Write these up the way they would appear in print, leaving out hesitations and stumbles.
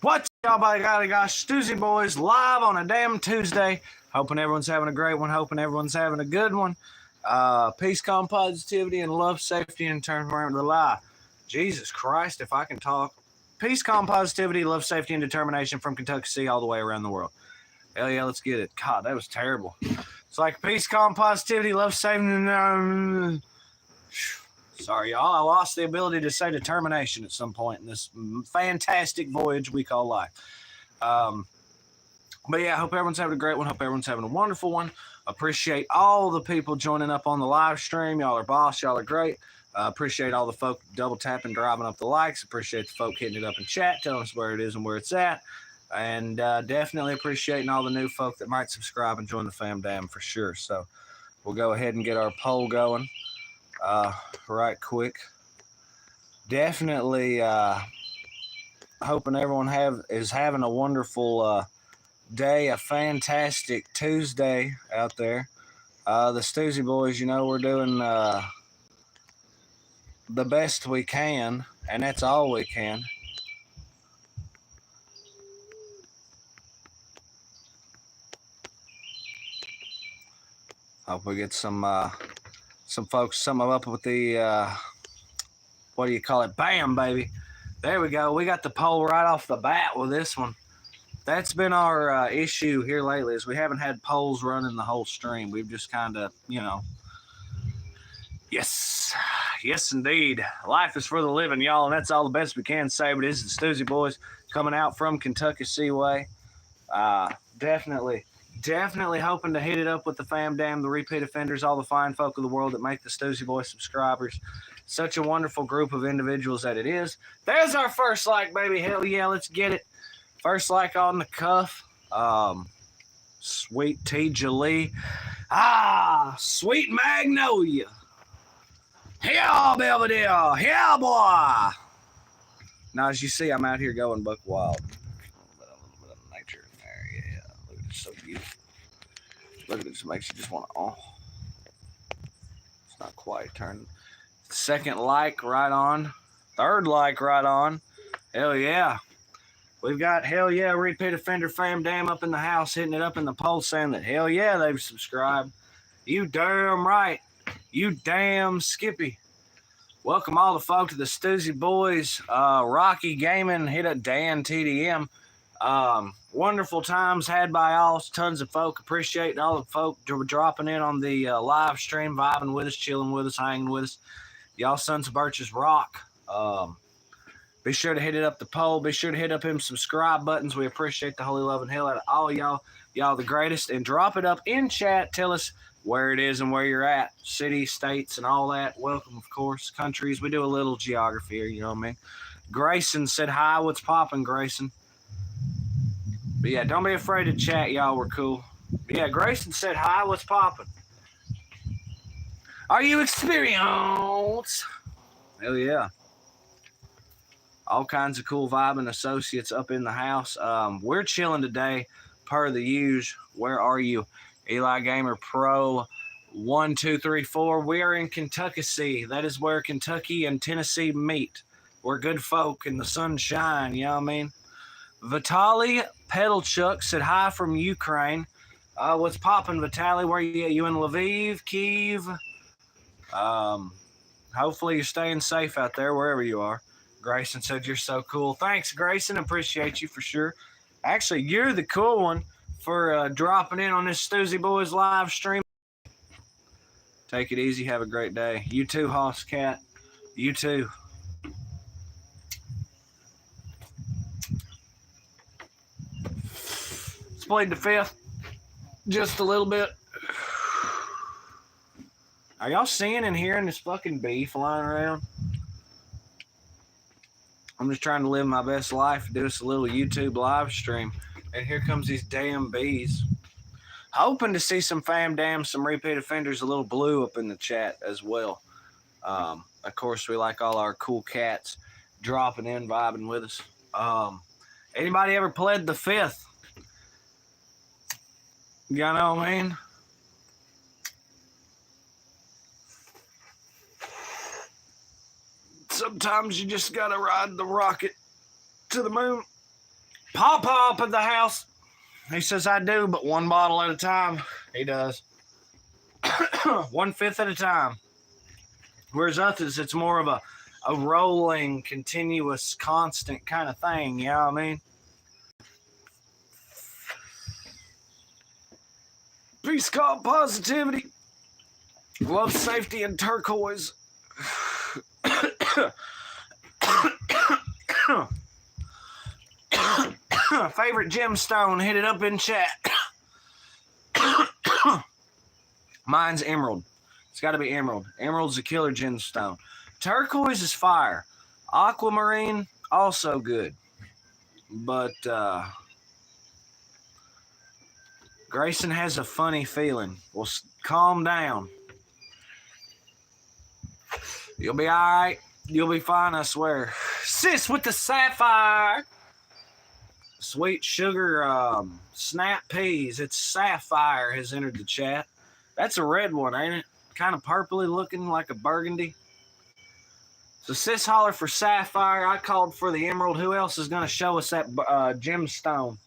What's y'all by gosh, Stoosey Boys live on a damn Tuesday. Hoping everyone's having a great one. Hoping everyone's having a good one. Peace, calm, positivity, and love, safety, and turn around to the lie. Jesus Christ, if I can talk. Peace, calm, positivity, love, safety, and determination from Kentucky all the way around the world. Hell yeah, let's get it. God, that was terrible. It's like peace, calm, positivity, love, safety, and sorry, y'all. I lost the ability to say determination at some point in this fantastic voyage we call life. But yeah, I hope everyone's having a great one. Hope everyone's having a wonderful one. Appreciate all the people joining up on the live stream. Y'all are boss. Y'all are great. Appreciate all the folk double tapping, driving up the likes. Appreciate the folk hitting it up in chat, telling us where it is and where it's at. And definitely appreciating all the new folk that might subscribe and join the fam dam for sure. So we'll go ahead and get our poll going right quick. Definitely hoping everyone is having a wonderful day, a fantastic Tuesday out there. The Stoosey Boys, we're doing the best we can, and that's all we can. Hope we get some folks, some up with the what do you call it? Bam, baby. There we go. We got the poll right off the bat with this one. That's been our issue here lately is we haven't had polls running the whole stream. We've just kind of, yes, indeed. Life is for the living, y'all, and that's all the best we can say. But this is the Stoosey Boys coming out from Kentucky Seaway. Definitely hoping to hit it up with the fam dam, the repeat offenders, all the fine folk of the world that make the Stoosey Boys subscribers. Such a wonderful group of individuals that it is. There's our first like, baby. Hell yeah, let's get it. First like on the cuff. Sweet T. Jolie. Sweet Magnolia. Hell, Belvedere. Hell, boy. Now, as you see, I'm out here going buck wild. A little bit of nature in there. Yeah. Look at it. So beautiful. Look at it. It just makes you just want to, It's not quite turning. Second like right on. Third like right on. Hell yeah. We've got hell yeah repeat offender fam dam up in the house hitting it up in the poll saying that hell yeah they've subscribed. You damn right. You damn Skippy. Welcome all the folk to the Stoosey Boys. Rocky Gaming hit up Dan TDM. Wonderful times had by all. Tons of folk. Appreciate all the folk dropping in on the live stream, vibing with us, chilling with us, hanging with us. Y'all sons of birches rock. Be sure to hit it up the poll. Be sure to hit up them subscribe buttons. We appreciate the holy love and hell out of all y'all. Y'all the greatest. And drop it up in chat. Tell us where it is and where you're at. Cities, states, and all that. Welcome, of course. Countries. We do a little geography here, you know what I mean? Grayson said hi. What's popping, Grayson? But yeah, don't be afraid to chat, y'all. We're cool. But yeah, Grayson said hi. What's popping? Are you experienced? Hell yeah. All kinds of cool vibing associates up in the house. We're chilling today, per the usual. Where are you? Eli Gamer Pro 1234. We are in Kentucky. That is where Kentucky and Tennessee meet. We're good folk in the sunshine, you know what I mean? Vitaly Pedalchuk said hi from Ukraine. What's popping, Vitaly? Where are you at? You in Lviv, Kiev? Hopefully you're staying safe out there, wherever you are. Grayson said you're so cool. Thanks, Grayson. Appreciate you for sure. Actually, you're the cool one for dropping in on this Stoosey Boys live stream. Take it easy. Have a great day. You too, Hoss Cat. You too. Let's plead the fifth just a little bit. Are y'all seeing and hearing this fucking bee flying around? I'm just trying to live my best life, do us a little YouTube live stream. And here comes these damn bees. Hoping to see some fam dams, some repeat offenders, a little blue up in the chat as well. Of course, we like all our cool cats dropping in, vibing with us. Anybody ever pled the fifth? You know what I mean? Sometimes you just gotta ride the rocket to the moon. Pawpaw up at the house. He says I do, but one bottle at a time. He does. 1/5 at a time. Whereas others, it's more of a rolling, continuous, constant kind of thing. You know what I mean? Peace, calm, positivity. Love, safety, and turquoise. Favorite gemstone, hit it up in chat. Mine's emerald. It's got to be emerald. Emerald's a killer gemstone. Turquoise is fire. Aquamarine, also good. But Grayson has a funny feeling. Well, calm down. You'll be all right. You'll be fine, I swear. Sis with the sapphire. Sweet sugar snap peas. It's sapphire has entered the chat. That's a red one, ain't it? Kind of purpley looking like a burgundy. So sis holler for sapphire. I called for the emerald. Who else is going to show us that gemstone?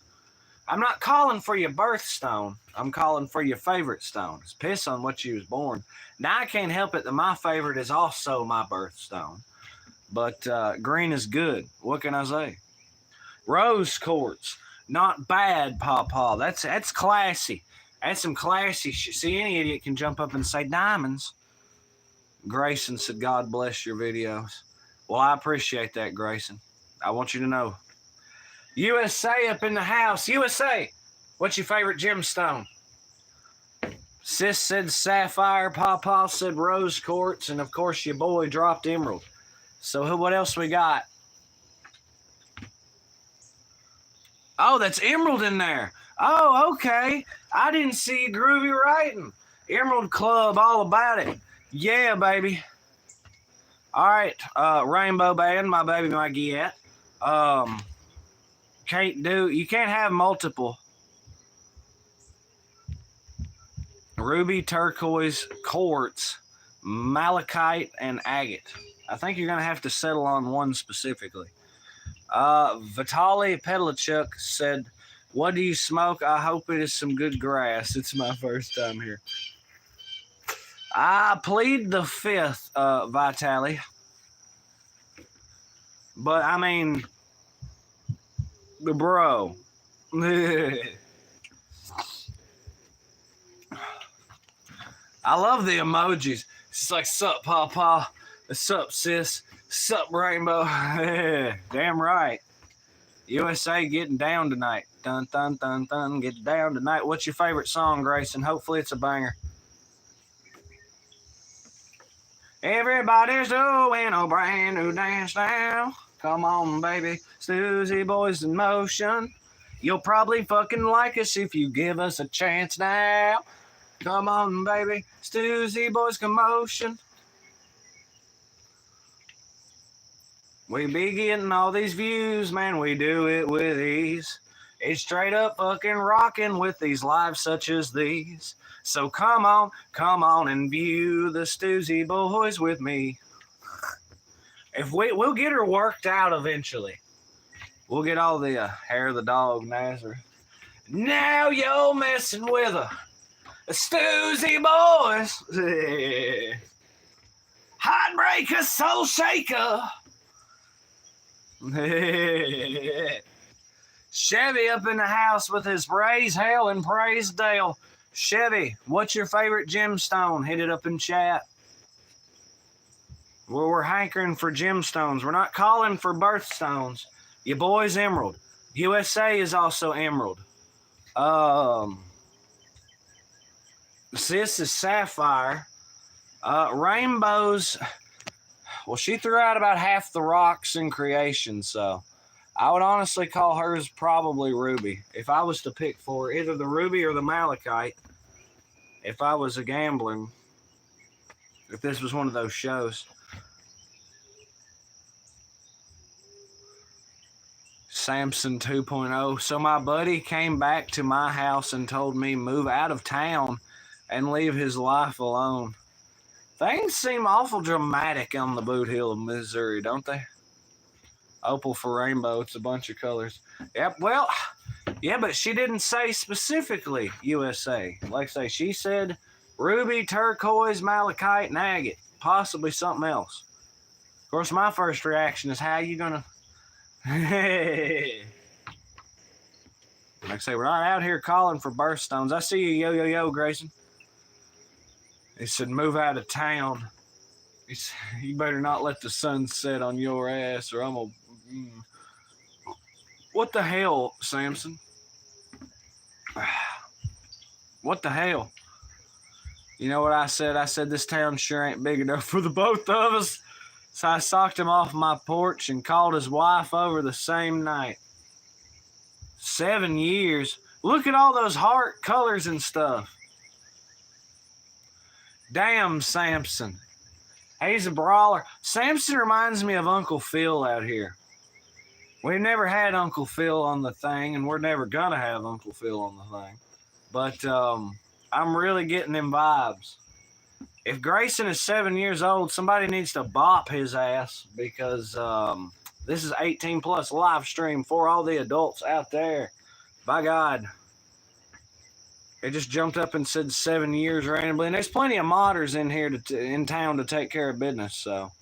I'm not calling for your birthstone. I'm calling for your favorite stone. It's piss on what you was born. Now I can't help it that my favorite is also my birthstone. But green is good. What can I say? Rose quartz. Not bad, Pawpaw. That's classy. That's some classy shit. See, any idiot can jump up and say diamonds. Grayson said, God bless your videos. Well, I appreciate that, Grayson. I want you to know. USA up in the house. USA, what's your favorite gemstone? Sis said sapphire. Pawpaw said rose quartz. And, of course, your boy dropped emerald. So what else we got? Oh, that's emerald in there. Oh, okay. I didn't see you groovy writing. Emerald Club, all about it. Yeah, baby. All right, Rainbow Band, my baby, my get. You can't have multiple. Ruby, turquoise, quartz, malachite, and agate. I think you're going to have to settle on one specifically. Vitaly Pedlachuk said, what do you smoke? I hope it is some good grass. It's my first time here. I plead the fifth, Vitaly. But, I mean, bro. I love the emojis. It's like, sup, Pawpaw? Sup, sis? Sup, Rainbow? Damn right. USA getting down tonight. Dun, dun, dun, dun. Get down tonight. What's your favorite song, Grayson? Hopefully it's a banger. Everybody's doing a brand new dance now. Come on, baby. Stoosey Boys in motion. You'll probably fucking like us if you give us a chance now. Come on, baby. Stoosey Boys commotion. We be getting all these views, man. We do it with ease. It's straight up fucking rocking with these lives such as these. So come on and view the Stoosey Boys with me. If we'll get her worked out eventually. We'll get all the hair of the dog, Nazareth. Now you're messing with a Stoosey Boys. Heartbreaker, soul shaker. Chevy up in the house with his praise hell and praise Dale. Chevy, what's your favorite gemstone? Hit it up in chat. Well, we're hankering for gemstones. We're not calling for birthstones. Your boy's emerald. USA is also emerald. Sis is sapphire. Rainbows. Well, she threw out about half the rocks in creation, so I would honestly call hers probably ruby. If I was to pick for either the ruby or the malachite, if I was a gambling, if this was one of those shows. Samson 2.0. So my buddy came back to my house and told me move out of town and leave his life alone. Things seem awful dramatic on the Boot Hill of Missouri, don't they? Opal for rainbow. It's a bunch of colors. Yep. Well, yeah, but she didn't say specifically USA. Like I say, she said ruby, turquoise, malachite, and agate. Possibly something else. Of course, my first reaction is, how you gonna... Like I say, we're not out here calling for birthstones. I see you, yo, Grayson. He said, move out of town. He said, you better not let the sun set on your ass or I'm gonna... What the hell, Samson? What the hell? You know what I said? I said, this town sure ain't big enough for the both of us. So I socked him off my porch and called his wife over the same night. 7 years. Look at all those heart colors and stuff. Damn, Samson. He's a brawler. Samson reminds me of Uncle Phil out here. We've never had Uncle Phil on the thing, and we're never gonna have Uncle Phil on the thing. But I'm really getting them vibes. If Grayson is 7 years old, somebody needs to bop his ass, because this is 18 plus live stream for all the adults out there. By God. It just jumped up and said 7 years randomly. And there's plenty of modders in here in town to take care of business, so.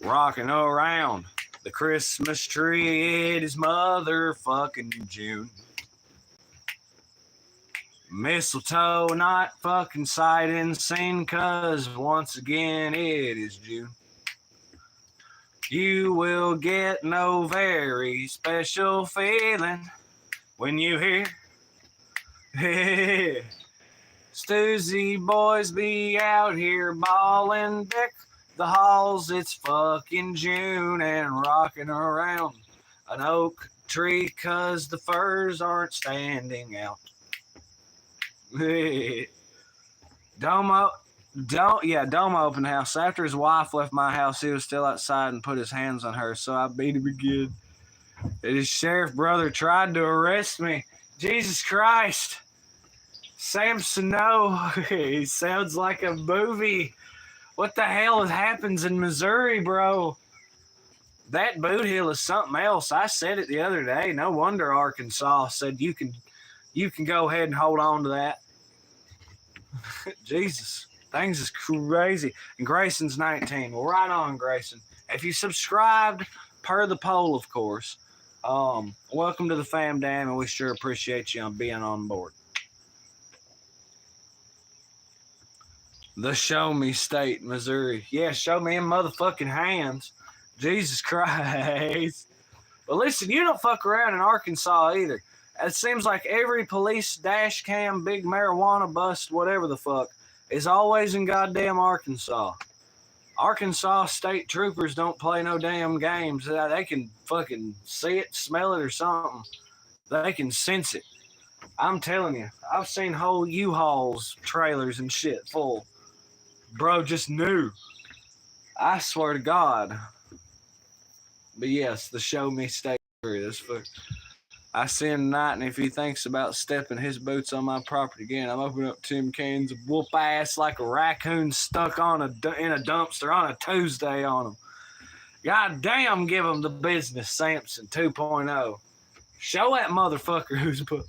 Rocking around the Christmas tree, it is motherfucking June. Mistletoe not fucking sight unseen, cause once again it is June. You will get no very special feeling when you hear Stoosey Boys be out here ballin' deck the halls. It's fucking June and rocking around an oak tree cause the firs aren't standing out. Domo open house. After his wife left my house, he was still outside and put his hands on her, so I beat him again. And his sheriff brother tried to arrest me. Jesus Christ. Samson, no. He sounds like a movie. What the hell happens in Missouri, bro? That boot heel is something else. I said it the other day. No wonder Arkansas said you can go ahead and hold on to that. Jesus, things is crazy. And Grayson's 19. Well, right on, Grayson. If you subscribed per the poll, of course, welcome to the fam dam, and we sure appreciate you on being on board. The Show Me State, Missouri. Yeah, show me in motherfucking hands. Jesus Christ. But listen, you don't fuck around in Arkansas either. It seems like every police dash cam, big marijuana bust, whatever the fuck, is always in goddamn Arkansas. Arkansas state troopers don't play no damn games. They can fucking see it, smell it, or something. They can sense it. I'm telling you, I've seen whole U-Hauls, trailers, and shit full. Bro just knew. I swear to God. But yes, the Show Me State. This fuck. I see him tonight, and if he thinks about stepping his boots on my property again, I'm opening up tin cans of whoop ass like a raccoon stuck in a dumpster on a Tuesday on him. God damn, give him the business, Samson 2.0. Show that motherfucker who's put.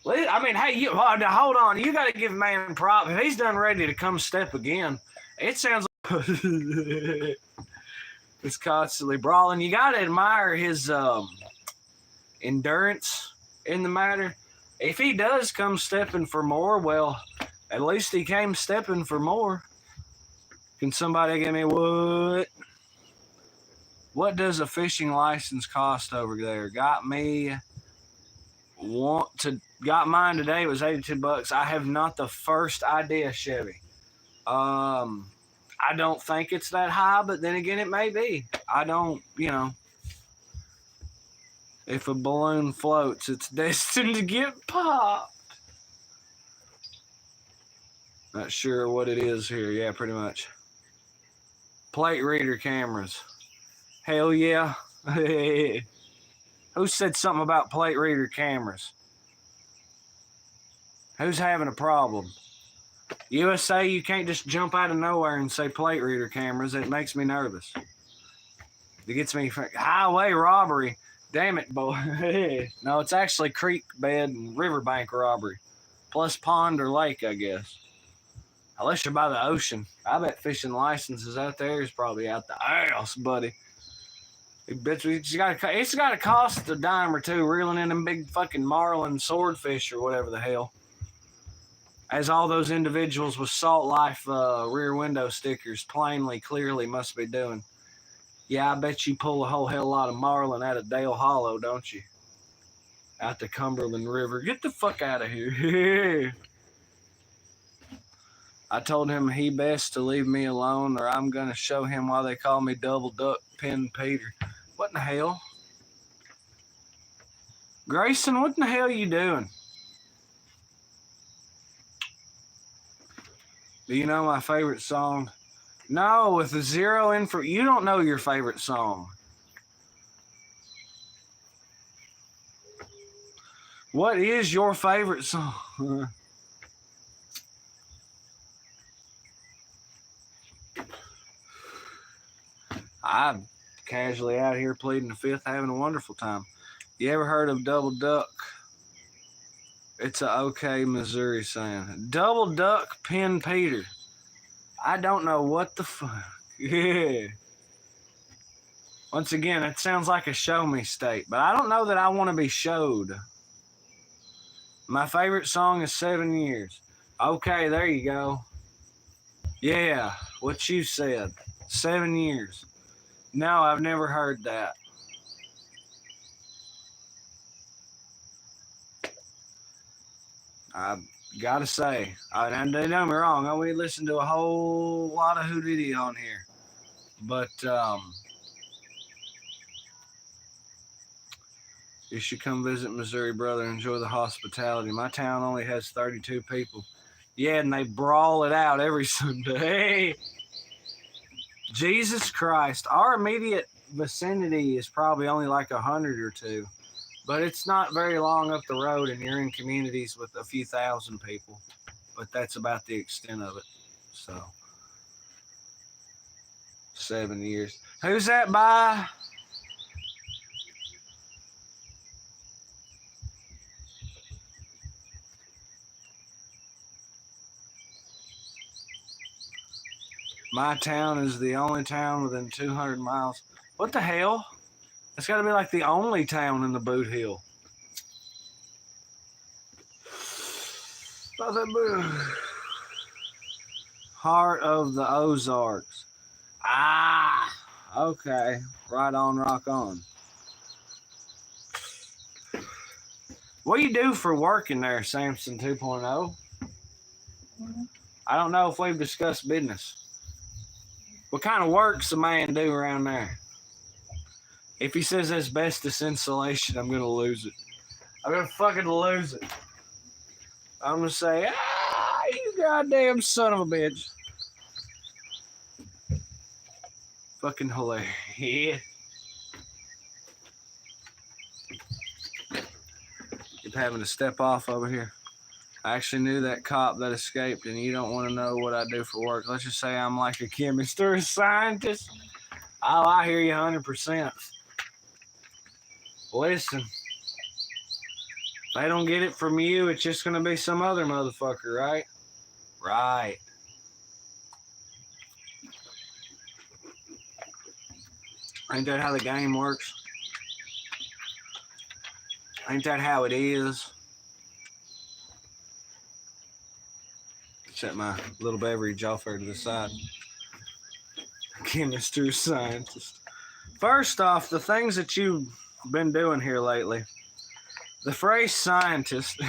I mean, hey, hold on. You got to give man prop. If he's done ready to come step again, it sounds like it's constantly brawling. You got to admire his endurance in the matter. If he does come stepping for more, well, at least he came stepping for more. Can somebody give me what? What does a fishing license cost over there? Got mine today. It was $82. I have not the first idea, Chevy. I don't think it's that high, but then again, it may be. I don't, if a balloon floats, it's destined to get popped. Not sure what it is here. Yeah, pretty much. Plate reader cameras. Hell yeah. Who said something about plate reader cameras? Who's having a problem? USA, you can't just jump out of nowhere and say plate reader cameras. It makes me nervous. It gets me highway robbery. Damn it, boy. No, it's actually creek bed and riverbank robbery. Plus pond or lake, I guess. Unless you're by the ocean. I bet fishing licenses out there is probably out the ass, buddy. It's got to cost a dime or two reeling in them big fucking marlin swordfish or whatever the hell. As all those individuals with Salt Life rear window stickers clearly must be doing. Yeah, I bet you pull a whole hell lot of marlin out of Dale Hollow, don't you? Out the Cumberland River. Get the fuck out of here. I told him he best to leave me alone or I'm going to show him why they call me Double Duck Pin Peter. What in the hell? Grayson, what in the hell are you doing? Do you know my favorite song? No, with a zero in for... You don't know your favorite song. What is your favorite song? I'm casually out here pleading the fifth, having a wonderful time. You ever heard of Double Duck? It's a okay Missouri saying. Double Duck Pin Peter. I don't know what the fuck. Yeah. Once again, it sounds like a show me state, but I don't know that I want to be showed. My favorite song is 7 Years. Okay, there you go. Yeah, what you said. 7 years. No, I've never heard that. I gotta say, and don't get me wrong, we listen to a whole lot of Houdini on here, but you should come visit Missouri, brother. Enjoy the hospitality. My town only has 32 people. Yeah, and they brawl it out every Sunday. Jesus Christ, our immediate vicinity is probably only like 100 or two. But it's not very long up the road, and you're in communities with a few thousand people. But that's about the extent of it. So, 7 years. Who's that by? My town is the only town within 200 miles. What the hell? It's got to be like the only town in the Boot Hill. Heart of the Ozarks. Ah, okay. Right on, rock on. What do you do for work in there, Samson 2.0? I don't know if we've discussed business. What kind of work's a man do around there? If he says asbestos insulation, I'm going to lose it. I'm going to fucking lose it. I'm going to say, you goddamn son of a bitch. Fucking hilarious. Keep having to step off over here. I actually knew that cop that escaped, and you don't want to know what I do for work. Let's just say I'm like a chemist or a scientist. Oh, I hear you 100%. Listen, if they don't get it from you, it's just going to be some other motherfucker, right? Right. Ain't that how the game works? Ain't that how it is? Set my little beverage off there to the side. Chemist or scientist. First off, the things that you've been doing here lately. The phrase scientist.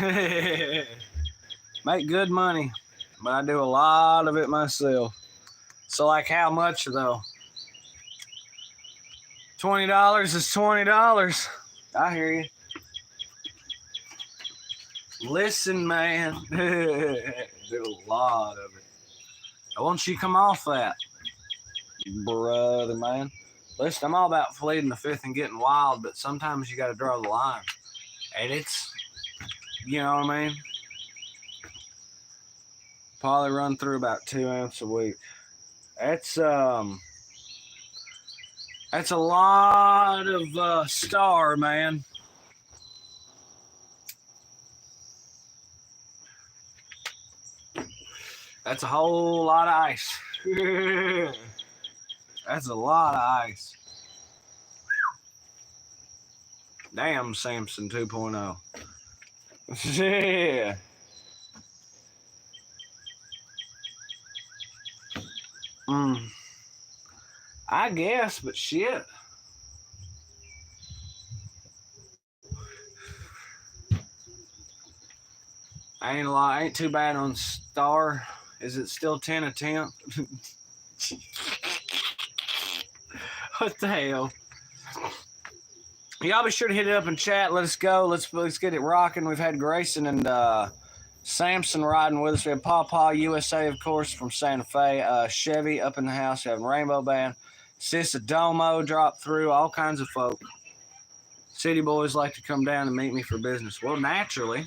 Make good money, but I do a lot of it myself. So like how much though? $20 is $20. I hear you. Listen, man. Do a lot of it. I want you to come off that, brother, man. Listen, I'm all about pleading the fifth and getting wild, but sometimes you got to draw the line. And it's, you know what I mean? Probably run through about 2 ounces a week. That's a lot of Star, man. That's a whole lot of ice. That's a lot of ice. Damn, Samson 2.0. Yeah. I guess, but shit. Ain't too bad on Star. Is it still 10 a 10? What the hell? Y'all be sure to hit it up in chat. Let us go. Let's get it rocking. We've had Grayson and Samson riding with us. We have Paw USA, of course, from Santa Fe. Chevy up in the house. We have Rainbow Band. Sissa Domo dropped through. All kinds of folk. City boys like to come down and meet me for business. Well, naturally.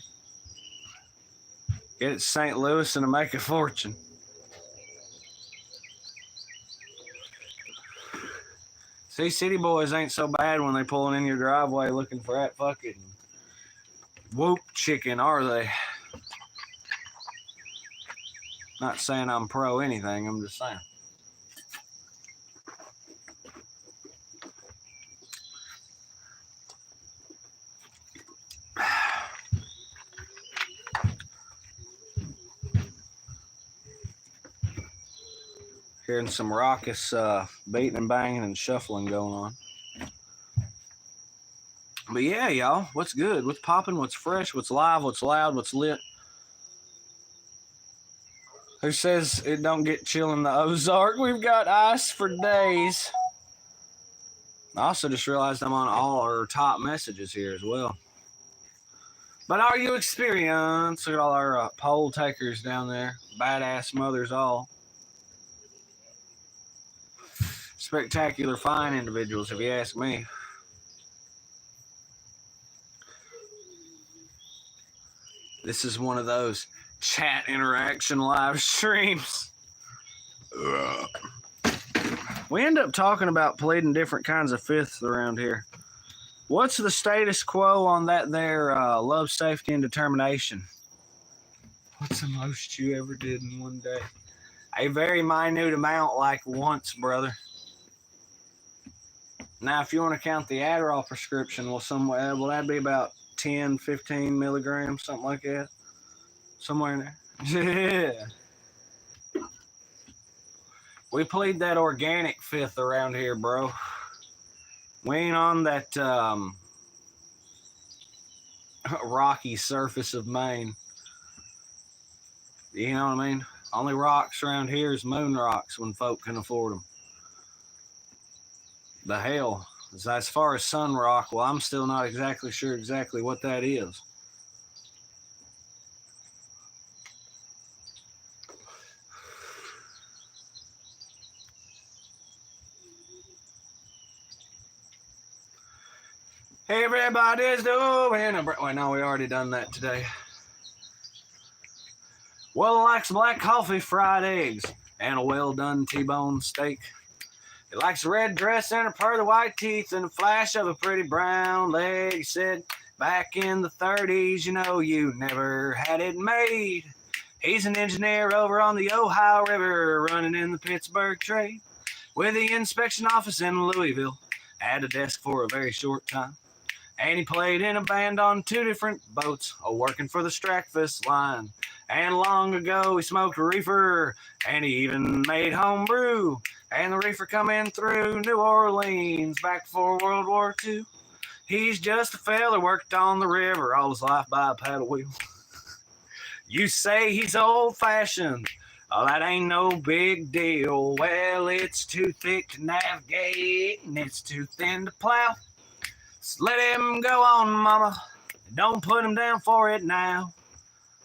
Get it to St. Louis and make a fortune. See, city boys ain't so bad when they pulling in your driveway looking for that fucking whoop chicken, are they? Not saying I'm pro anything, I'm just saying. Hearing some raucous beating and banging and shuffling going on. But yeah, y'all, what's good? What's popping? What's fresh? What's live? What's loud? What's lit? Who says it don't get chill in the Ozark? We've got ice for days. I also just realized I'm on all our top messages here as well. But are you experienced? Look at all our poll takers down there. Badass mothers all. Spectacular fine individuals, if you ask me. This is one of those chat interaction live streams. We end up talking about pleading different kinds of fifths around here. What's the status quo on that there love, safety, and determination? What's the most you ever did in one day? A very minute amount, like once, brother. Now, if you want to count the Adderall prescription, well, that'd be about 10, 15 milligrams, something like that. Somewhere in there. Yeah. We plead that organic fifth around here, bro. We ain't on that rocky surface of Maine. You know what I mean? Only rocks around here is moon rocks when folk can afford them. The hell. As far as sun rock, well, I'm still not exactly sure what that is. Everybody's doing a... Wait, no, we already done that today. Well, likes black coffee, fried eggs, and a well-done T-bone steak. He likes a red dress and a pair of white teeth and a flash of a pretty brown leg. He said, back in the 30s, you know, you never had it made. He's an engineer over on the Ohio River, running in the Pittsburgh trade, with the inspection office in Louisville. Had a desk for a very short time. And he played in a band on 2 different boats, working for the Strackfest line. And long ago he smoked reefer, and he even made home brew. And the reefer come in through New Orleans back before World War II. He's just a fella worked on the river all his life by a paddle wheel. You say he's old-fashioned. Oh, that ain't no big deal. Well, it's too thick to navigate, and it's too thin to plow. So let him go on, mama. Don't put him down for it now.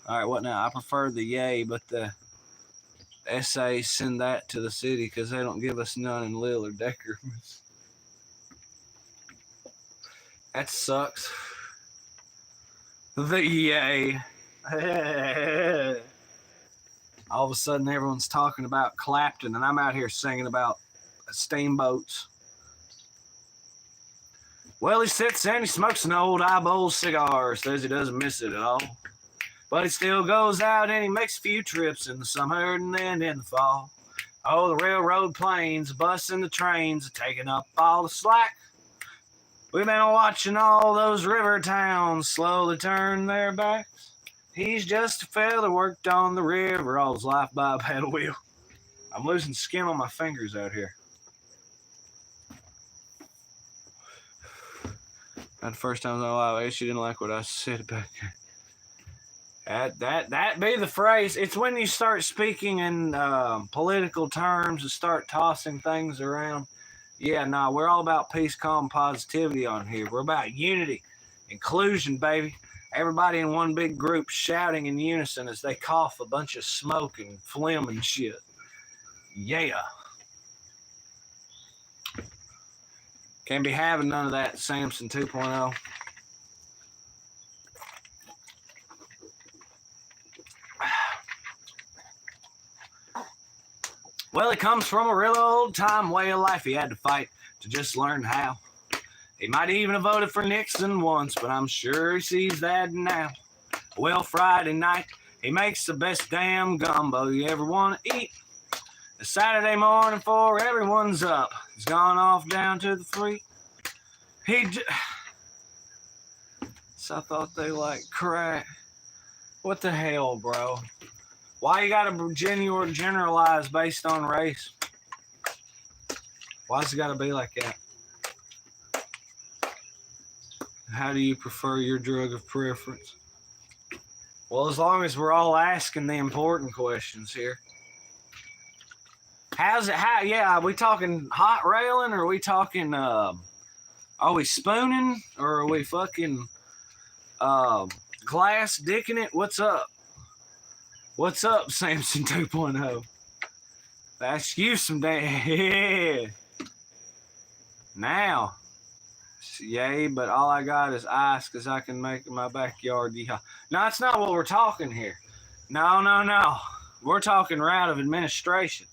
All right, what now? I prefer the yay, but the essays send that to the city because they don't give us none in Lil or Decker. That sucks. The yay. All of a sudden, everyone's talking about Clapton, and I'm out here singing about steamboats. Well, he sits and he smokes an old eyeball cigar, says he doesn't miss it at all. But he still goes out and he makes a few trips in the summer and then in the fall. Oh, the railroad planes, the bus and the trains are taking up all the slack. We've been watching all those river towns slowly turn their backs. He's just a fella that worked on the river all his life by a paddle wheel. I'm losing skin on my fingers out here. Not the first time in my life. I guess you didn't like what I said back there. That be the phrase. It's when you start speaking in political terms and start tossing things around. Yeah, no, we're all about peace, calm, positivity on here. We're about unity, inclusion, baby. Everybody in one big group shouting in unison as they cough a bunch of smoke and phlegm and shit. Yeah. Can't be having none of that Samson 2.0. Well, he comes from a real old-time way of life. He had to fight to just learn how. He might even have voted for Nixon once, but I'm sure he sees that now. Well, Friday night, he makes the best damn gumbo you ever want to eat. The Saturday morning before everyone's up, he's gone off down to the free. So I thought they like crack. What the hell, bro? Why you gotta generalize based on race? Why's it gotta be like that? How do you prefer your drug of preference? Well, as long as we're all asking the important questions here. How's it? Yeah, are we talking hot railing, or are we talking? Are we spooning, or are we fucking glass dicking it? What's up? What's up, Samson 2.0? Ask you some damn. Yeah. Now, yay, but all I got is ice because I can make in my backyard. Yeah. No, that's not what we're talking here. No. We're talking route of administration.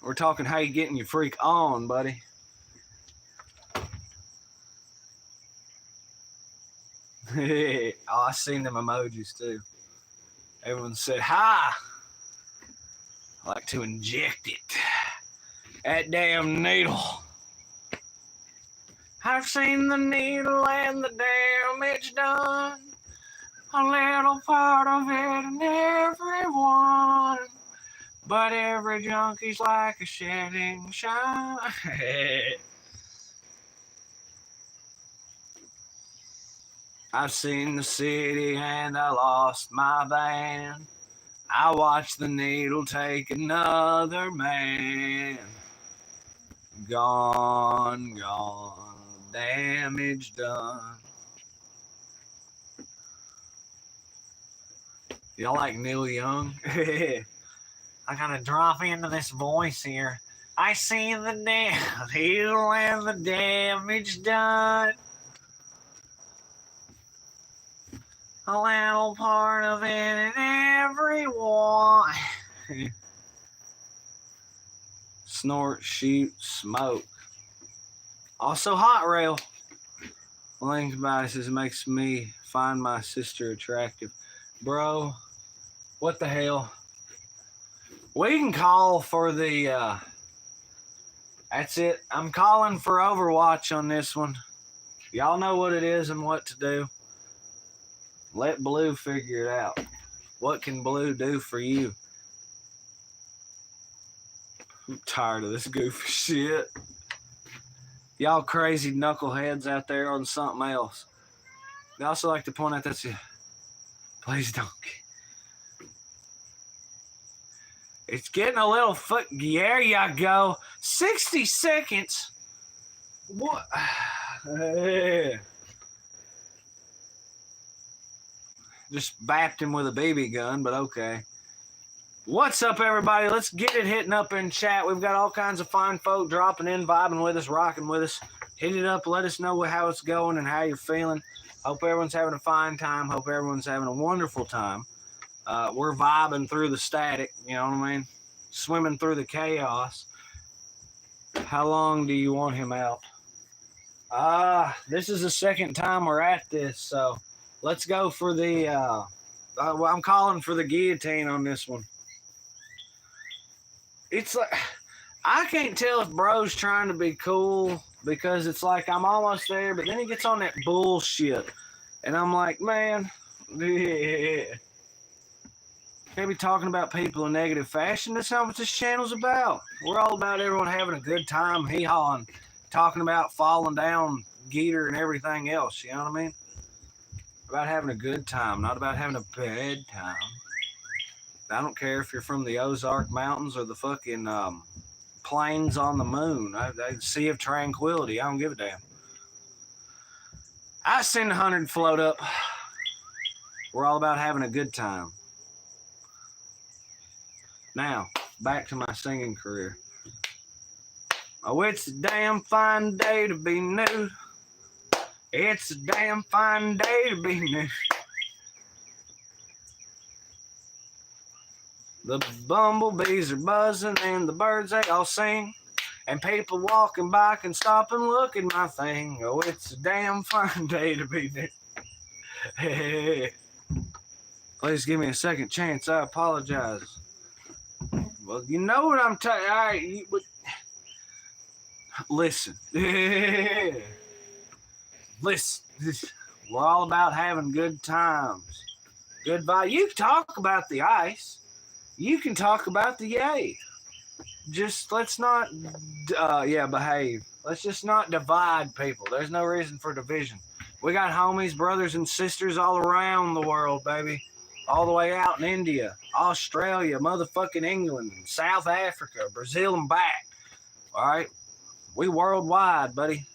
We're talking how you getting your freak on, buddy. Oh, I seen them emojis too. Everyone said, hi. I like to inject it. That damn needle. I've seen the needle and the damage done. A little part of it in everyone. But every junkie's like a shedding shine. I've seen the city and I lost my band. I watched the needle take another man. Gone, damage done. Y'all like Neil Young? I gotta drop into this voice here. I see the needle and the damage done. A little part of it in everyone. Snort, shoot, smoke. Also hot rail. Link about it says it makes me find my sister attractive. Bro, what the hell? We can call for the that's it. I'm calling for Overwatch on this one. Y'all know what it is and what to do. Let Blue figure it out. What can Blue do for you? I'm tired of this goofy shit. Y'all crazy knuckleheads out there on something else. I also like to point out that's it. Please don't. It's getting a little foot. There you go. 60 seconds. What? Just bapped him with a BB gun, but okay. What's up, everybody? Let's get it hitting up in chat. We've got all kinds of fine folk dropping in, vibing with us, rocking with us. Hit it up. Let us know how it's going and how you're feeling. Hope everyone's having a fine time. Hope everyone's having a wonderful time. We're vibing through the static, you know what I mean? Swimming through the chaos. How long do you want him out? This is the second time we're at this, so let's go for the, I'm calling for the guillotine on this one. It's like, I can't tell if bro's trying to be cool because it's like I'm almost there, but then he gets on that bullshit. And I'm like, man, yeah. Can't be talking about people in negative fashion. That's not what this channel's about. We're all about everyone having a good time, hee-hawing, talking about falling down, Geeter, and everything else. You know what I mean? About having a good time, not about having a bad time. I don't care if you're from the Ozark Mountains or the fucking plains on the moon. The Sea of Tranquility. I don't give a damn. I seen 100 float up. We're all about having a good time. Now, back to my singing career. Oh, it's a damn fine day to be nude. It's a damn fine day to be nude. The bumblebees are buzzing and the birds, they all sing. And people walking by can stop and look at my thing. Oh, it's a damn fine day to be nude. Hey. Please give me a second chance. I apologize. Well, you know what I'm telling you. All right, listen. Listen. We're all about having good times. Good vibe. You can talk about the ice. You can talk about the yay. Just let's not, behave. Let's just not divide people. There's no reason for division. We got homies, brothers, and sisters all around the world, baby. All the way out in India, Australia, motherfucking England, South Africa, Brazil, and back. All right? We worldwide, buddy.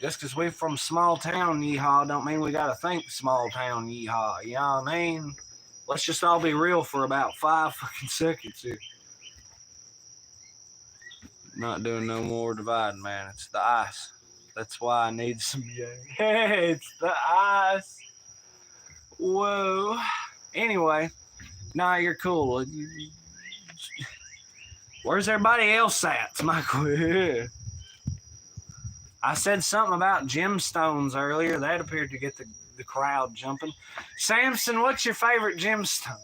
Just because we're from small town yeehaw don't mean we got to think small town yeehaw. You know what I mean? Let's just all be real for about 5 fucking seconds here. Not doing no more dividing, man. It's the ice. That's why I need some yay. Hey, it's the ice. Whoa. Anyway, nah, you're cool. Where's everybody else at, Michael? I said something about gemstones earlier. That appeared to get the crowd jumping. Samson, what's your favorite gemstone?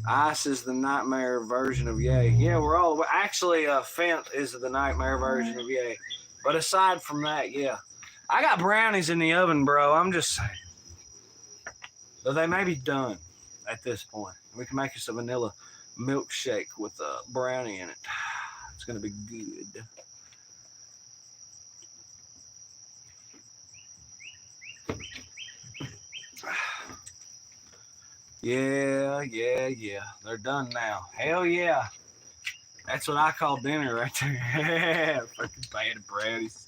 Ice is the nightmare version of yay. Yeah, we're all... Actually, Fent is the nightmare version of yay. But aside from that, yeah. I got brownies in the oven, bro. I'm just saying. But they may be done at this point. We can make us a vanilla milkshake with a brownie in it. It's going to be good. Yeah. They're done now. Hell yeah. That's what I call dinner right there. Fucking bad brownies.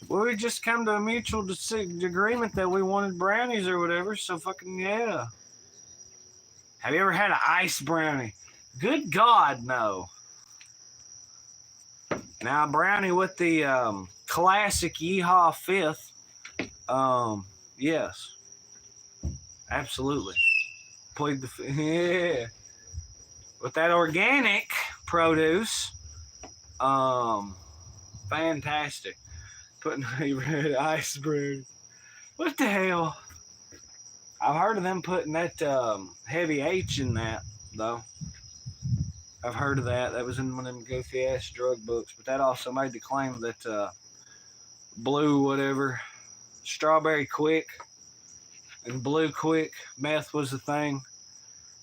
Well, we just come to a mutual agreement that we wanted brownies or whatever, so fucking yeah. Have you ever had an ice brownie? Good God, no. Now, a brownie with the classic Yeehaw Fifth, yes. Absolutely. Plead the yeah. With that organic produce, fantastic. Putting a red ice brew. What the hell? I've heard of them putting that heavy H in that, though. I've heard of that. That was in one of them goofy ass drug books. But that also made the claim that blue whatever, strawberry quick, and blue quick meth was the thing.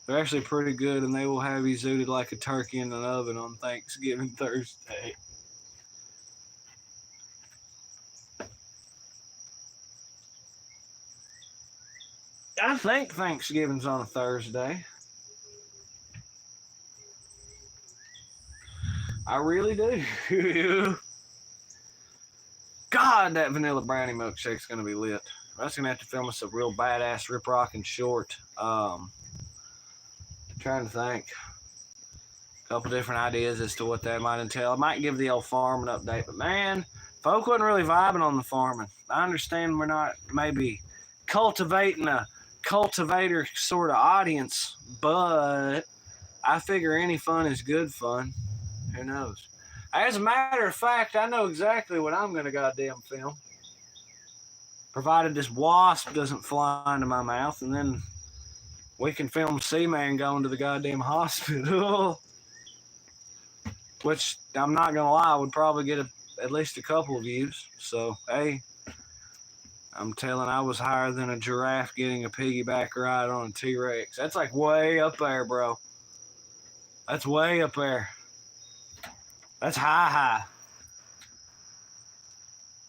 They're actually pretty good, and they will have you zooted like a turkey in an oven on Thanksgiving Thursday. I think Thanksgiving's on a Thursday. I really do. God, that vanilla brownie milkshake's going to be lit. I'm just going to have to film us a real badass rip rockin' short. Trying to think. A couple different ideas as to what that might entail. I might give the old farming update, but man, folk wasn't really vibing on the farming. I understand we're not maybe cultivating a cultivator sort of audience, but I figure any fun is good fun. Who knows? As a matter of fact, I know exactly what I'm gonna goddamn film. Provided this wasp doesn't fly into my mouth, and then we can film Seaman going to the goddamn hospital. Which, I'm not gonna lie, would probably get at least a couple of views. So, hey, I'm telling, I was higher than a giraffe getting a piggyback ride on a T-Rex. That's like way up there, bro. That's way up there. That's high.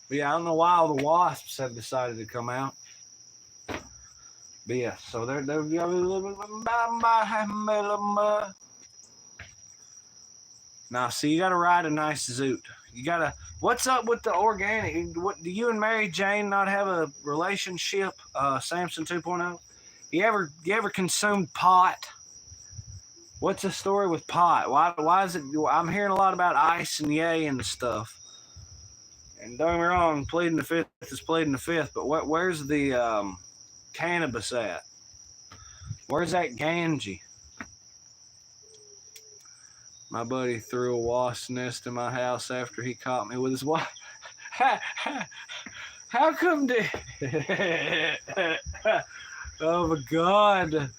But yeah, I don't know why all the wasps have decided to come out. But yeah, so they're now, see, you gotta ride a nice zoot. You gotta. What's up with the organic? What do you and Mary Jane not have a relationship? Samson 2.0. You ever consumed pot? What's the story with pot? Why is it? I'm hearing a lot about ice and yay and stuff. And don't get me wrong, pleading the fifth is pleading the fifth. But where's the cannabis at? Where's that ganji? My buddy threw a wasp nest in my house after he caught me with his wife. How come oh my God.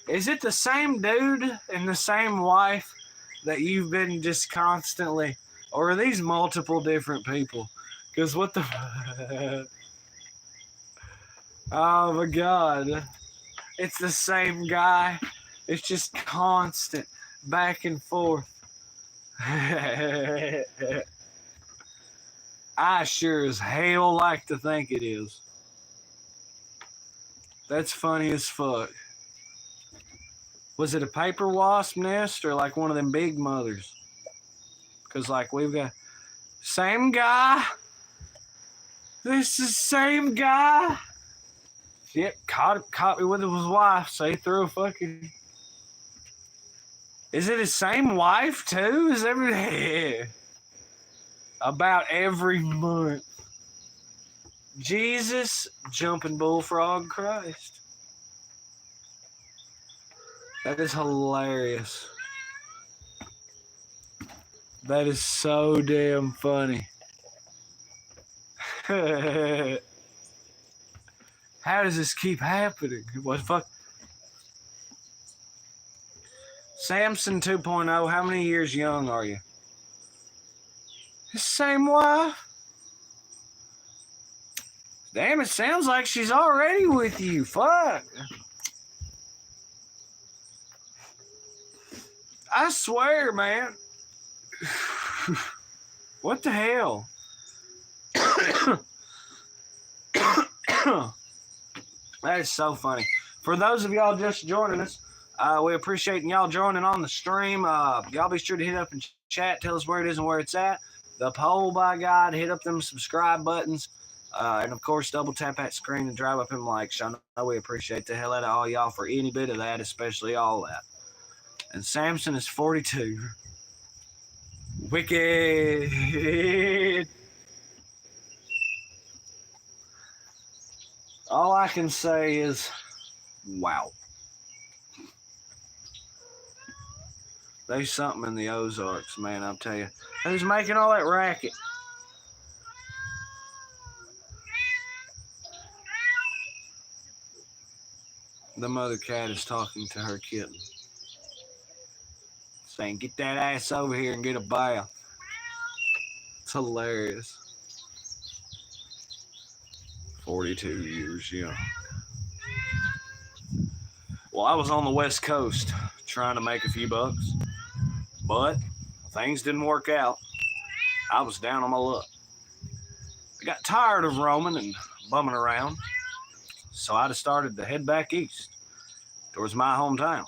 Is it the same dude and the same wife that you've been just constantly, or are these multiple different people? Because what the oh my God. It's the same guy. It's just constant back and forth. I sure as hell like to think it is. That's funny as fuck. Was it a paper wasp nest or like one of them big mothers? Because like we've got same guy. This is the same guy. Yep, caught me with his wife, so he threw a fucking. Is it his same wife too? Is every about every month? Jesus, jumping bullfrog Christ. That is hilarious. That is so damn funny. How does this keep happening? What the fuck? Samson 2.0, how many years young are you? The same wife? Damn, it sounds like she's already with you. Fuck. I swear, man. What the hell? That is so funny. For those of y'all just joining us, we appreciate y'all joining on the stream. Y'all be sure to hit up and chat. Tell us where it is and where it's at. The poll, by God. Hit up them subscribe buttons. And, of course, double tap that screen and drive up them likes. I know we appreciate the hell out of all y'all for any bit of that, especially all that. And Samson is 42. Wicked. All I can say is, wow. There's something in the Ozarks, man, I'll tell you. Who's making all that racket? The mother cat is talking to her kitten. Saying, get that ass over here and get a bath. It's hilarious. 42 years young. Well, I was on the West Coast trying to make a few bucks, but things didn't work out. I was down on my luck. I got tired of roaming and bumming around, so I decided to head back east towards my hometown.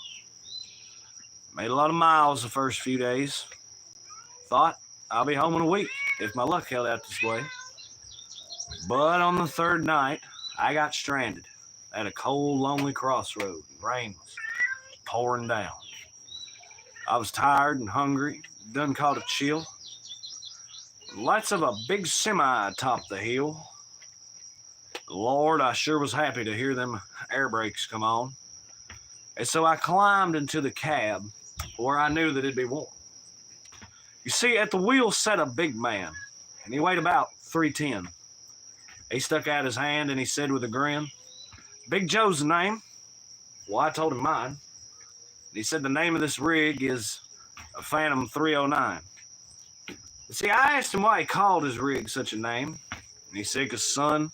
Made a lot of miles the first few days. Thought I'll be home in a week if my luck held out this way. But on the third night, I got stranded at a cold, lonely crossroad. Rain was pouring down. I was tired and hungry, done caught a chill. The lights of a big semi topped the hill. Lord, I sure was happy to hear them air brakes come on. And so I climbed into the cab where I knew that it'd be warm. You see, at the wheel sat a big man, and he weighed about 310. He stuck out his hand and he said with a grin, "Big Joe's the name." Well, I told him mine. He said the name of this rig is a Phantom 309. You see, I asked him why he called his rig such a name. And he said, "'Cause son,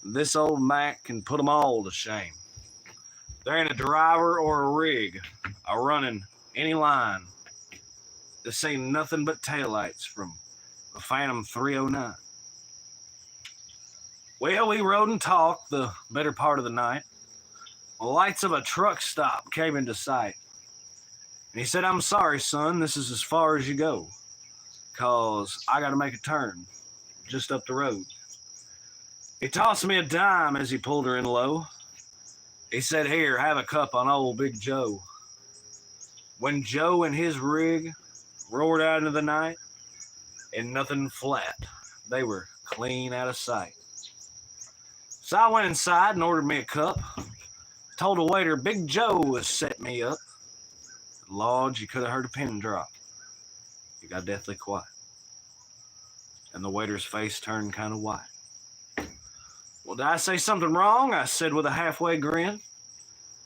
this old Mac can put 'em all to shame. There ain't a driver or a rig a running any line to see nothing but taillights from a Phantom 309. Well, we rode and talked the better part of the night. The lights of a truck stop came into sight. And he said, "I'm sorry, son, this is as far as you go, 'cause I got to make a turn just up the road." He tossed me a dime as he pulled her in low. He said, "Here, have a cup on old Big Joe." When Joe and his rig roared out into the night, and nothing flat, they were clean out of sight. So I went inside and ordered me a cup. Told the waiter Big Joe was set me up. Lord, you could have heard a pin drop. He got deathly quiet. And the waiter's face turned kind of white. "Well, did I say something wrong?" I said with a halfway grin.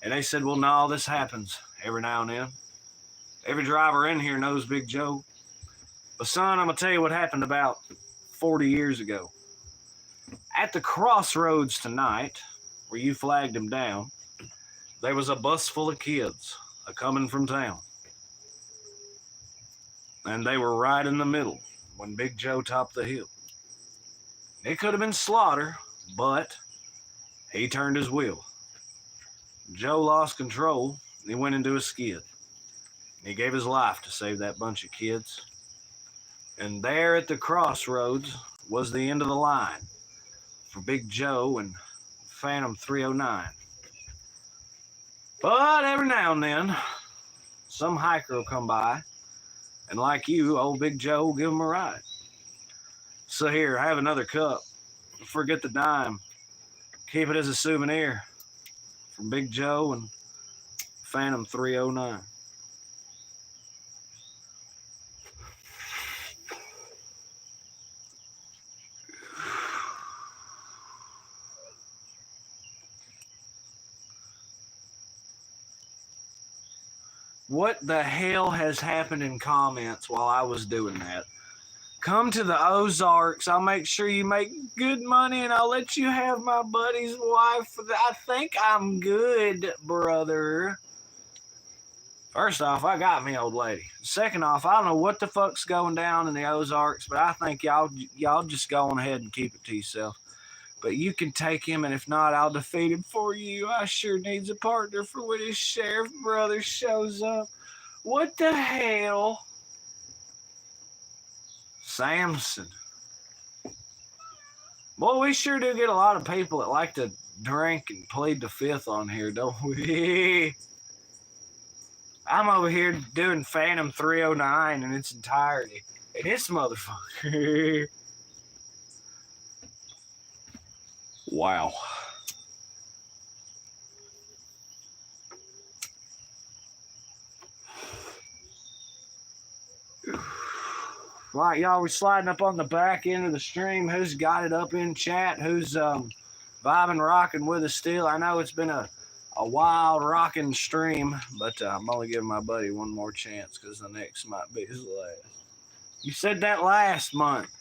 And they said, "Well, no, this happens every now and then. Every driver in here knows Big Joe. But son, I'm going to tell you what happened about 40 years ago. At the crossroads tonight, where you flagged him down, there was a bus full of kids a-coming from town. And they were right in the middle when Big Joe topped the hill. It could have been slaughter, but he turned his wheel. Joe lost control, and he went into a skid. He gave his life to save that bunch of kids. And there at the crossroads was the end of the line for Big Joe and Phantom 309. But every now and then, some hiker will come by, and like you, old Big Joe will give him a ride. So here, have another cup. Forget the dime. Keep it as a souvenir from Big Joe and Phantom 309. What the hell has happened in comments while I was doing that? Come to the Ozarks. I'll make sure you make good money, and I'll let you have my buddy's wife. I think I'm good, brother. First off, I got me, old lady. Second off, I don't know what the fuck's going down in the Ozarks, but I think y'all just go on ahead and keep it to yourself. But you can take him, and if not, I'll defeat him for you. I sure needs a partner for when his sheriff brother shows up. What the hell? Samson. Boy, we sure do get a lot of people that like to drink and plead the fifth on here, don't we? I'm over here doing Phantom 309 in its entirety. And this motherfucker. Wow. Right, y'all, we're sliding up on the back end of the stream. Who's got it up in chat? Who's vibing, rocking with us still? I know it's been a wild rocking stream, but I'm only giving my buddy one more chance because the next might be his last. You said that last month.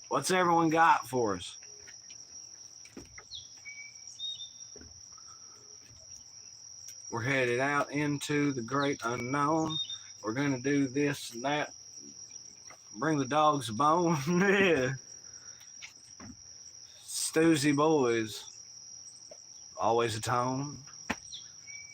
What's everyone got for us? We're headed out into the great unknown. We're going to do this and that. Bring the dogs a bone. Yeah. Stoosey Boys. Always a tone.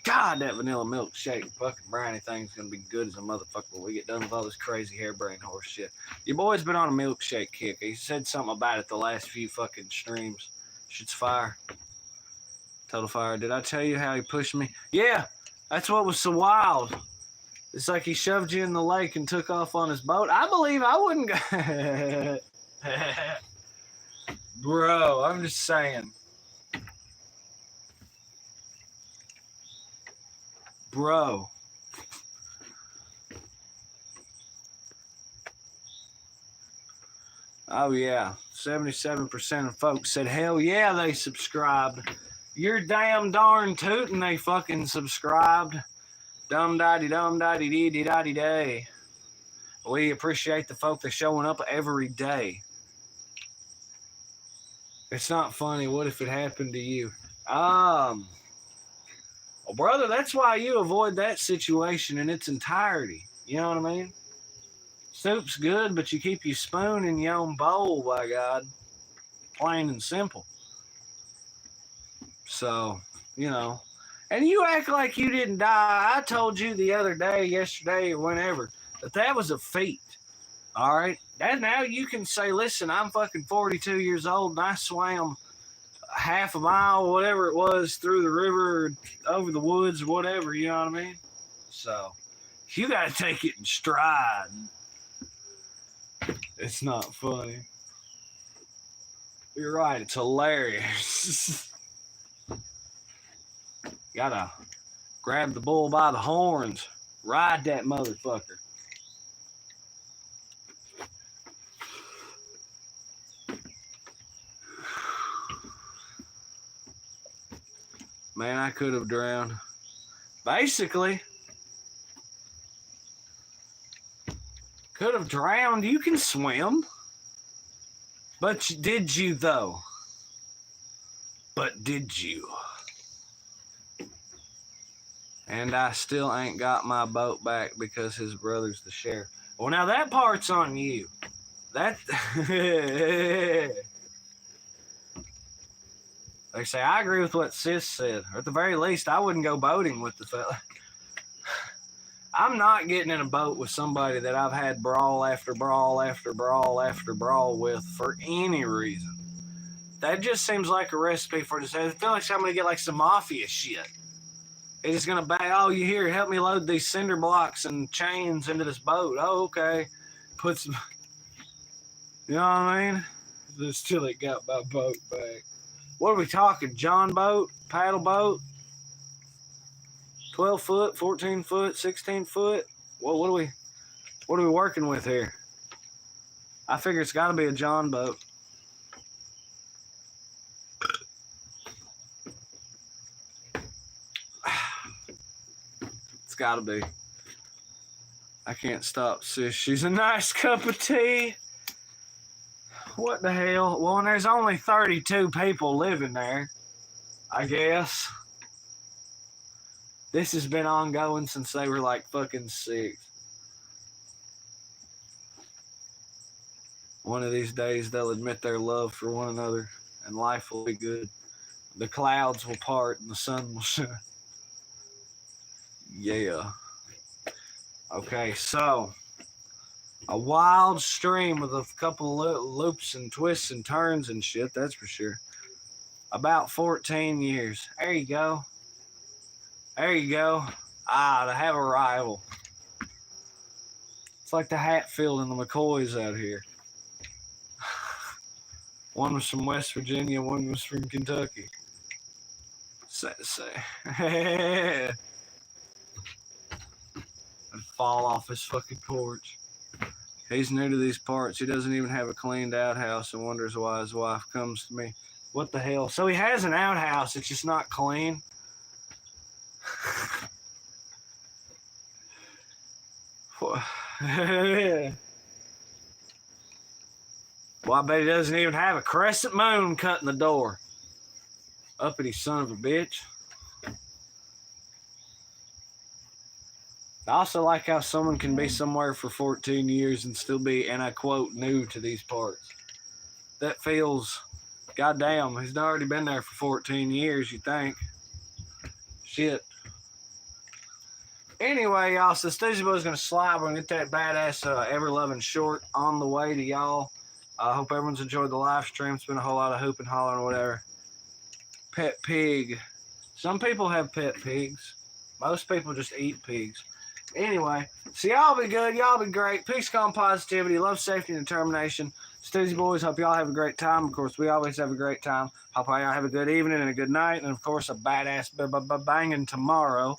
God, that vanilla milkshake fucking brownie thing's going to be good as a motherfucker when we get done with all this crazy harebrained horse shit. Your boy's been on a milkshake kick. He said something about it the last few fucking streams. Shit's fire. Total fire. Did I tell you how he pushed me? Yeah, that's what was so wild. It's like he shoved you in the lake and took off on his boat. I believe I wouldn't go. Bro, I'm just saying. Bro. Oh, yeah. 77% of folks said, hell yeah, they subscribed. You're damn darn tootin' they fucking subscribed. Dum-diddy-dum-diddy-dee-dee-diddy-day. We appreciate the folk that's showing up every day. It's not funny. What if it happened to you? Well, brother, that's why you avoid that situation in its entirety. You know what I mean? Soup's good, but you keep your spoon in your own bowl, by God. Plain and simple. So, you know. And you act like you didn't die. I told you the other day, yesterday, or whenever, that was a feat. All right? And now you can say, listen, I'm fucking 42 years old and I swam half a mile, whatever it was, through the river, or over the woods, whatever, you know what I mean? So, you got to take it in stride. It's not funny. You're right, it's hilarious. Gotta grab the bull by the horns, ride that motherfucker. Man, I could have drowned. Basically, could have drowned. You can swim. But did you, though? But did you? And I still ain't got my boat back because his brother's the sheriff. Well, now that part's on you. That... They say, I agree with what Sis said. Or at the very least, I wouldn't go boating with the fella. I'm not getting in a boat with somebody that I've had brawl after brawl after brawl after brawl with for any reason. That just seems like a recipe for disaster. I feel like I'm going to get like some mafia shit. He's just going to bang, oh, you here, help me load these cinder blocks and chains into this boat. Oh, okay. Put some, you know what I mean? Just still ain't got my boat back. What are we talking? John boat? Paddle boat? 12 foot, 14 foot, 16 foot? Well, what are we working with here? I figure it's got to be a John boat. It's got to be. I can't stop, sis. She's a nice cup of tea. What the hell? Well, and there's only 32 people living there, I guess. This has been ongoing since they were like fucking 6. One of these days they'll admit their love for one another and life will be good. The clouds will part and the sun will shine. Yeah. Okay, so a wild stream with a couple of loops and twists and turns and shit, that's for sure. About 14 years. There you go. There you go. To have a rival. It's like the Hatfield and the McCoys out here. One was from West Virginia, one was from Kentucky. Say. I'd fall off his fucking porch. He's new to these parts. He doesn't even have a cleaned outhouse and wonders why his wife comes to me. What the hell? So he has an outhouse, it's just not clean. Well, I bet he doesn't even have a crescent moon cutting the door. Uppity son of a bitch. I also like how someone can be somewhere for 14 years and still be, and I quote, new to these parts. That feels, goddamn, he's already been there for 14 years, you think. Shit. Anyway, y'all, so Stoosey Boys going to slide. We're going to get that badass ever-loving short on the way to y'all. I hope everyone's enjoyed the live stream. It's been a whole lot of hooping, hollering, whatever. Pet pig. Some people have pet pigs. Most people just eat pigs. Anyway, so y'all be good. Y'all be great. Peace, calm, positivity, love, safety, and determination. Stoosey Boys, hope y'all have a great time. Of course, we always have a great time. Hope y'all have a good evening and a good night. And, of course, a badass banging tomorrow.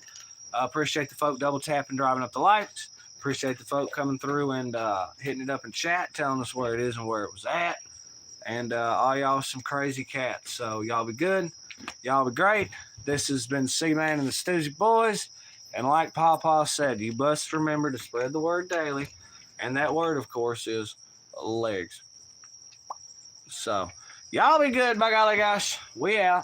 Appreciate the folk double tapping, driving up the lights. Appreciate the folk coming through and hitting it up in chat, telling us where it is and where it was at. And all y'all some crazy cats. So y'all be good. Y'all be great. This has been C-Man and the Stoosey Boys. And like Pawpaw said, you must remember to spread the word daily. And that word, of course, is legs. So, y'all be good, by golly gosh. We out.